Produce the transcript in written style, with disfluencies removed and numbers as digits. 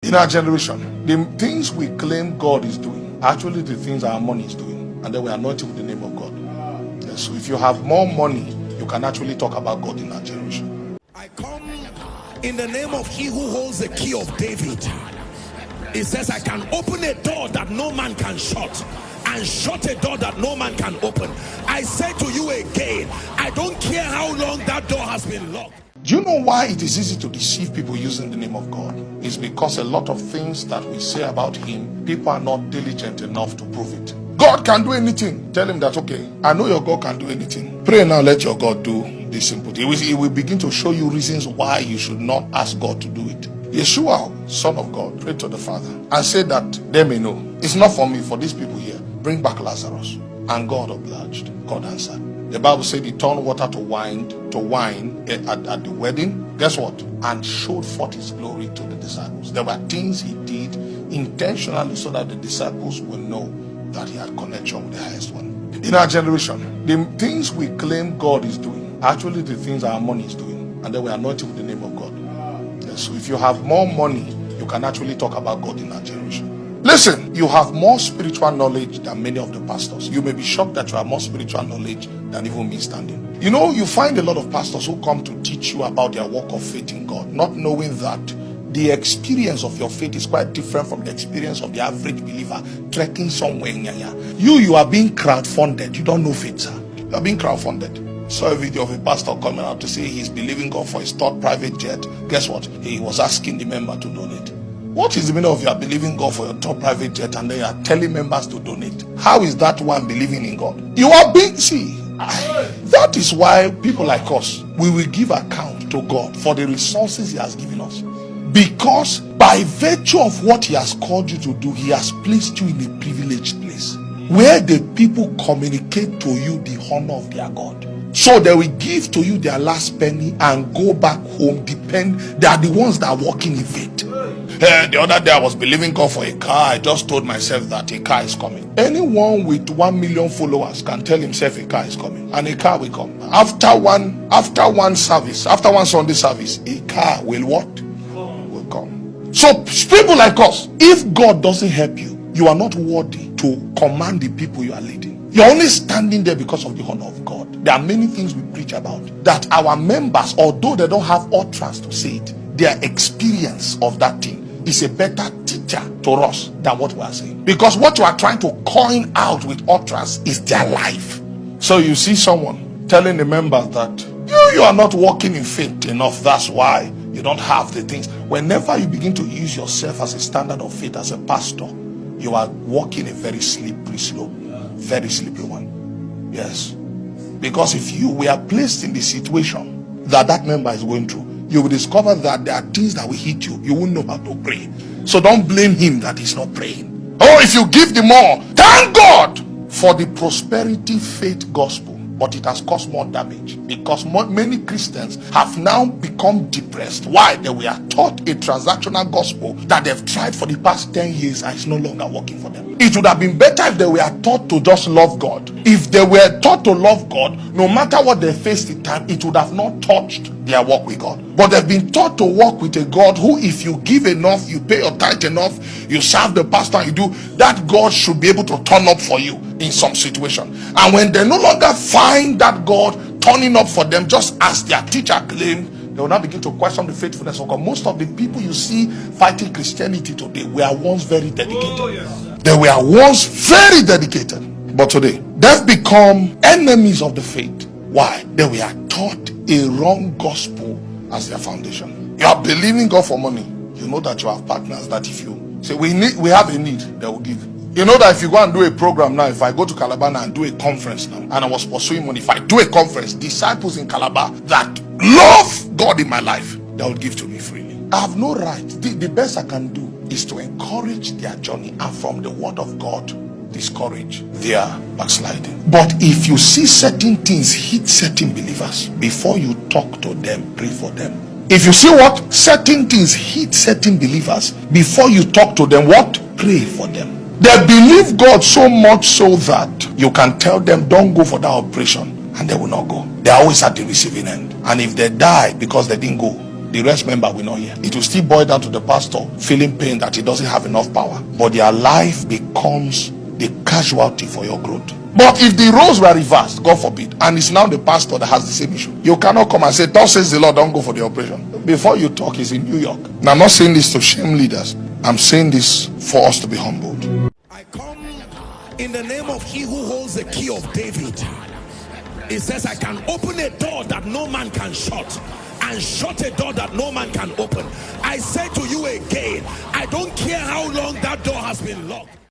In our generation, the things we claim God is doing are actually the things our money is doing, and then we anoint it with the name of God. Yes, so if you have more money, you can actually talk about God in our generation. I come in the name of he who holds the key of David. It says, I can open a door that no man can shut, and shut a door that no man can open. I say to you again, I don't care how long that door has been locked. Do you know why it is easy to deceive people using the name of God? It's because a lot of things that we say about him, people are not diligent enough to prove it. God can do anything. Tell him that, okay, I know your God can do anything. Pray now, let your God do this simple thing. He will begin to show you reasons why you should not ask God to do it. Yeshua, Son of God, prayed to the Father and said that they may know. It's not for me, for these people here. Bring back Lazarus. And God obliged. God answered. The Bible said he turned water to wine at the wedding. Guess what? And showed forth his glory to the disciples. There were things he did intentionally so that the disciples will know that he had connection with the highest one. In our generation, the things we claim God is doing are actually the things our money is doing, and then we anoint it with the name of God. Yes, so if you have more money, you can actually talk about God in our generation. Listen, you have more spiritual knowledge than many of the pastors. You may be shocked that you have more spiritual knowledge than even me standing. You know, you find a lot of pastors who come to teach you about their walk of faith in God, not knowing that the experience of your faith is quite different from the experience of the average believer trekking somewhere in Yanya. You are being crowdfunded. You don't know faith, sir. You are being crowdfunded. Saw a video of a pastor coming out to say he's believing God for his third private jet. Guess what? He was asking the member to donate. What is the meaning of you are believing God for your top private jet and then you are telling members to donate? How is that one believing in God? You are being, that is why people like us, we will give account to God for the resources he has given us. Because by virtue of what he has called you to do, he has placed you in a privileged place where the people communicate to you the honor of their God. So they will give to you their last penny and go back home. They are the ones that are walking in faith. The other day I was believing God for a car. I just told myself that a car is coming. Anyone with 1 million followers can tell himself a car is coming, and a car will come. After one Sunday service, a car will what? Will come. So people like us, if God doesn't help you, you are not worthy to command the people you are leading. You're only standing there because of the honor of God. There are many things we preach about that our members, although they don't have utterance to say it, their experience of that thing is a better teacher to us than what we are saying. Because what you are trying to coin out with utterance is their life. So you see someone telling the members that you are not walking in faith enough. That's why you don't have the things. Whenever you begin to use yourself as a standard of faith as a pastor, you are walking a very slippery slope. Very slippery one. Yes. Because if you were placed in the situation that member is going through, you will discover that there are things that will hit you. You won't know how to pray. So don't blame him that he's not praying. Or if you give the more, thank God for the prosperity faith gospel. But it has caused more damage because many Christians have now become depressed. Why? They were taught a transactional gospel that they've tried for the past 10 years and it's no longer working for them. It would have been better if they were taught to just love God. If they were taught to love God, no matter what they faced in time, it would have not touched their walk with God. But they've been taught to walk with a God who, if you give enough, you pay your tithe enough, you serve the pastor, and you do, that God should be able to turn up for you in some situation. And when they no longer find that God turning up for them, just as their teacher claimed, they will now begin to question the faithfulness of God. Most of the people you see fighting Christianity today were once very dedicated. Oh, yes. They were once very dedicated. But today, they've become enemies of the faith. Why? They were taught a wrong gospel as their foundation. You are believing God for money. You know that you have partners that if you say, we have a need, they will give. You know that if you go and do a program now, if I go to Calabar and do a conference now, and I was pursuing money, if I do a conference, disciples in Calabar that love God in my life, they will give to me freely. I have no right. The best I can do is to encourage their journey and from the word of God, discourage their backsliding. But if you see certain things hit certain believers, before you talk to them, pray for them. If you see what? Certain things hit certain believers, before you talk to them, what? Pray for them. They believe God so much so that you can tell them, don't go for that operation, and they will not go. They are always at the receiving end. And if they die because they didn't go, The rest member will not hear. It will still boil down to the pastor feeling pain that he doesn't have enough power. But their life becomes the casualty for your growth. But if the roles were reversed, God forbid, and it's now the pastor that has the same issue, you cannot come and say, "Thus says the Lord, don't go for the operation." Before you talk, he's in New York. Now, I'm not saying this to shame leaders. I'm saying this for us to be humbled. I come in the name of he who holds the key of David. It says, I can open a door that no man can shut, and shut a door that no man can open. I say to you again, I don't care how long that door has been locked.